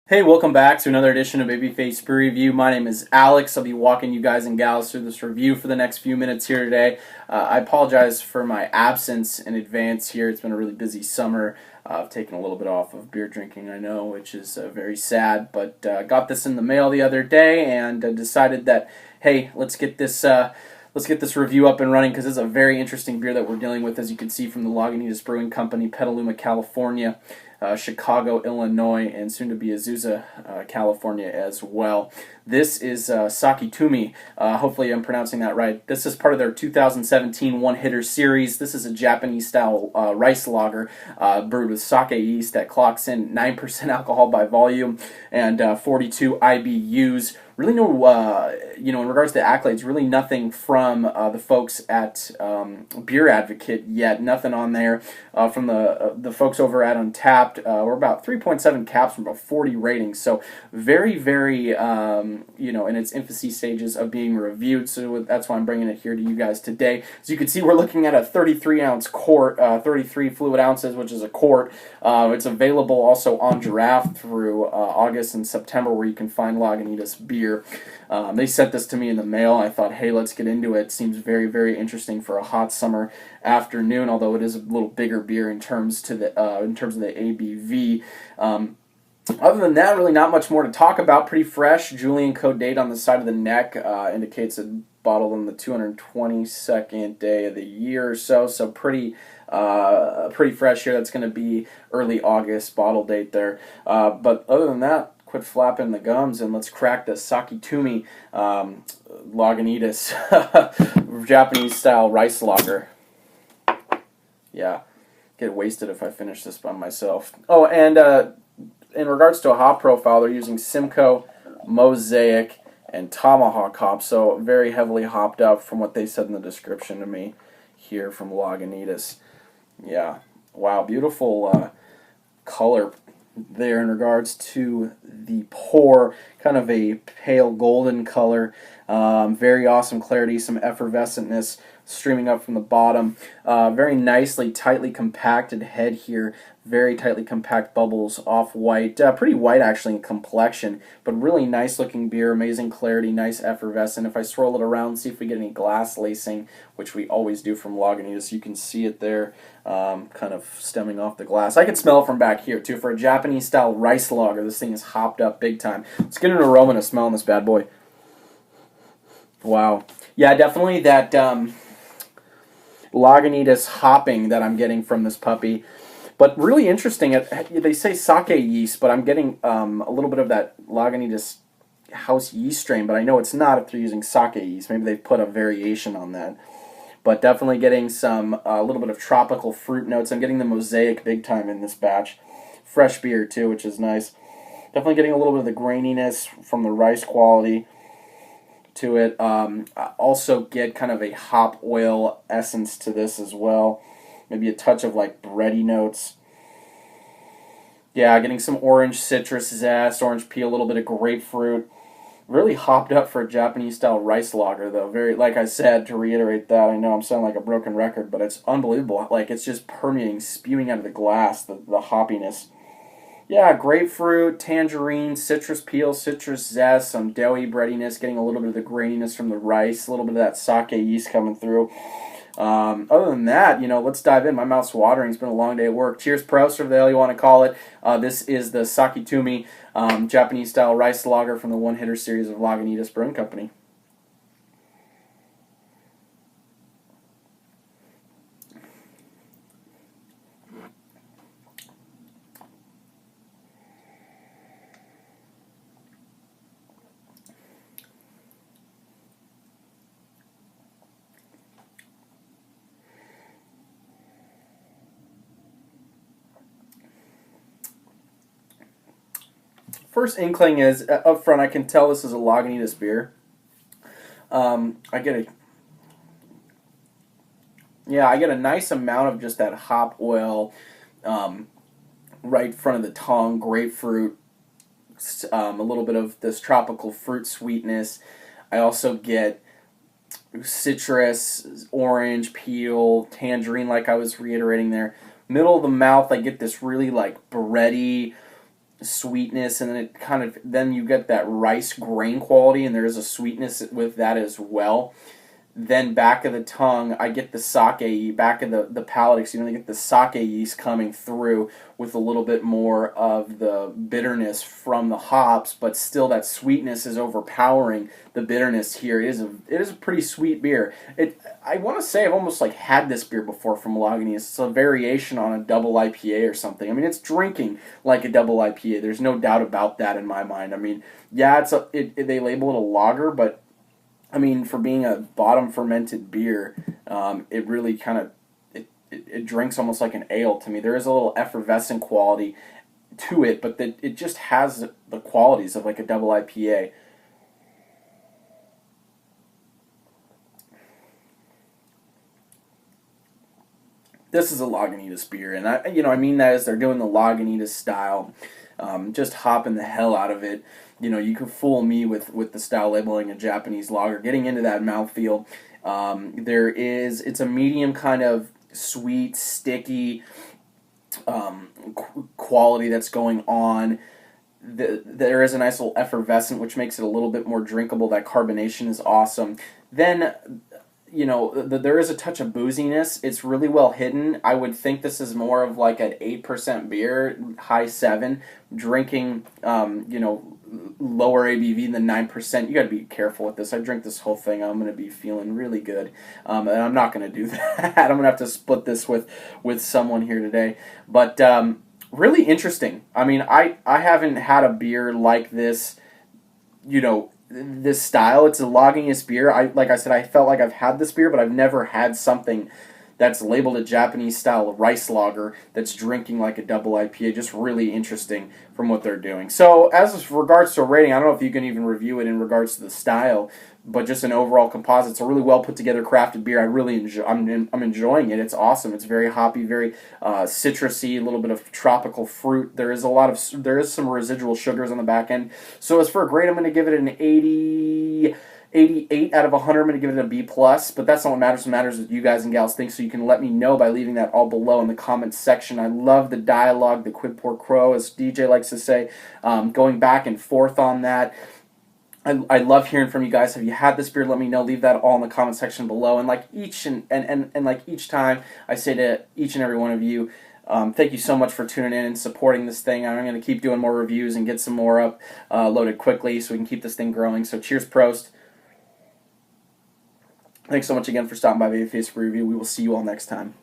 Hey, welcome back to another edition of Babyface Brew Review. My name is Alex. I'll be walking you guys and gals through this review for the next few minutes here today. I apologize for my absence in advance here. It's been a really busy summer. I've taken a little bit off of beer drinking, I know, which is very sad, but got this in the mail the other day and decided that, hey, let's get this review up and running because it's a very interesting beer that we're dealing with, as you can see from the Lagunitas Brewing Company, Petaluma, California, Chicago, Illinois, and soon to be Azusa, California as well. This is Sakitumi. Hopefully I'm pronouncing that right. This is part of their 2017 one-hitter series. This is a Japanese-style rice lager brewed with sake yeast that clocks in 9% alcohol by volume and 42 IBUs. Really no, in regards to accolades, really nothing from the folks at Beer Advocate yet. Nothing on there from the folks over at Untapped. We're about 3.7 caps from about 40 ratings. So very, very, in its infancy stages of being reviewed. So that's why I'm bringing it here to you guys today. As you can see, we're looking at a 33-ounce quart, 33 fluid ounces, which is a quart. It's available also on draft through August and September, where you can find Lagunitas beer. They sent this to me in the mail. I thought, hey, let's get into it. Seems very, very interesting for a hot summer afternoon, although it is a little bigger beer in terms of the ABV. Other than that, really not much more to talk about. Pretty fresh. Julian code date on the side of the neck indicates it bottled on the 222nd day of the year or so. So pretty fresh here. That's going to be early August bottle date there. But other than that, quit flapping the gums and let's crack the Sakitumi Lagunitas Japanese-style rice lager. Yeah, get wasted if I finish this by myself. Oh, and in regards to a hop profile, they're using Simcoe, Mosaic, and Tomahawk hops, so very heavily hopped up from what they said in the description to me here from Lagunitas. Yeah, wow, beautiful color there in regards to the pour, kind of a pale golden color, very awesome clarity, some effervescentness streaming up from the bottom, very nicely, tightly compacted head here, very tightly compact bubbles, off-white, pretty white actually in complexion, but really nice looking beer, amazing clarity, nice effervescent. If I swirl it around, see if we get any glass lacing, which we always do from Lagunitas, you can see it there, kind of stemming off the glass. I can smell it from back here too. For a Japanese-style rice lager, this thing is hopped up big time. Let's get an aroma and a smell on this bad boy. Wow. Yeah, definitely that Lagunitas hopping that I'm getting from this puppy. But really interesting, they say sake yeast, but I'm getting a little bit of that Lagunitas house yeast strain, but I know it's not if they're using sake yeast. Maybe they've put a variation on that. But definitely getting a little bit of tropical fruit notes. I'm getting the Mosaic big time in this batch. Fresh beer too, which is nice. Definitely getting a little bit of the graininess from the rice quality to it. I also get kind of a hop oil essence to this as well. Maybe a touch of like bready notes. Yeah, getting some orange citrus zest, orange peel, a little bit of grapefruit. Really hopped up for a Japanese-style rice lager, though. Very, like I said, to reiterate that, I know I'm sounding like a broken record, but it's unbelievable. Like, it's just permeating, spewing out of the glass, the hoppiness. Yeah, grapefruit, tangerine, citrus peel, citrus zest, some doughy breadiness, getting a little bit of the graininess from the rice, a little bit of that sake yeast coming through. Other than that, let's dive in. My mouth's watering. It's been a long day at work. Cheers, pros, or the hell you want to call it. This is the Sakitumi Japanese-style rice lager from the one-hitter series of Lagunitas Brewing Company. First inkling is, up front, I can tell this is a Lagunitas beer. I get a nice amount of just that hop oil right front of the tongue, grapefruit, a little bit of this tropical fruit sweetness. I also get citrus, orange, peel, tangerine, like I was reiterating there. Middle of the mouth, I get this really like bready, sweetness, and then it kind of then you get that rice grain quality, and there is a sweetness with that as well. Then back of the tongue, I get the sake, back of the palate, excuse me, I get the sake yeast coming through with a little bit more of the bitterness from the hops, but still that sweetness is overpowering the bitterness here. It is a pretty sweet beer. I want to say I've almost like had this beer before from Lagunitas. It's a variation on a double IPA or something. I mean, it's drinking like a double IPA. There's no doubt about that in my mind. I mean, yeah, they label it a lager, but I mean, for being a bottom fermented beer, it really kind of it drinks almost like an ale to me. There is a little effervescent quality to it, but it just has the qualities of like a double IPA. This is a Lagunitas beer, and I mean that as they're doing the Lagunitas style, just hopping the hell out of it. You can fool me with the style labeling a Japanese lager. Getting into that mouthfeel, it's a medium kind of sweet, sticky quality that's going on. There is a nice little effervescent, which makes it a little bit more drinkable. That carbonation is awesome. Then there is a touch of booziness. It's really well hidden. I would think this is more of like an 8% beer, high 7, drinking, lower ABV than 9%. You got to be careful with this. I drink this whole thing, I'm going to be feeling really good, and I'm not going to do that. I'm going to have to split this with someone here today. But really interesting. I mean, I haven't had a beer like this, this style. It's a Lagunitas beer. Like I said, I felt like I've had this beer, but I've never had something that's labeled a Japanese style rice lager that's drinking like a double IPA. Just really interesting from what they're doing. So as regards to a rating, I don't know if you can even review it in regards to the style, but just an overall composite. It's a really well put together crafted beer. I really enjoy. I'm enjoying it. It's awesome. It's very hoppy, very citrusy, a little bit of tropical fruit. There is some residual sugars on the back end. So as for a grade, I'm going to give it an 88 out of 100. I'm going to give it a B+, but that's not what matters. What matters is what you guys and gals think, so you can let me know by leaving that all below in the comments section. I love the dialogue, the quid pro quo, as DJ likes to say, going back and forth on that. I love hearing from you guys. Have you had this beer? Let me know. Leave that all in the comment section below. And like each like each time, I say to each and every one of you, thank you so much for tuning in and supporting this thing. I'm going to keep doing more reviews and get some more up loaded quickly so we can keep this thing growing. So cheers, Prost. Thanks so much again for stopping by Babyface Review. We will see you all next time.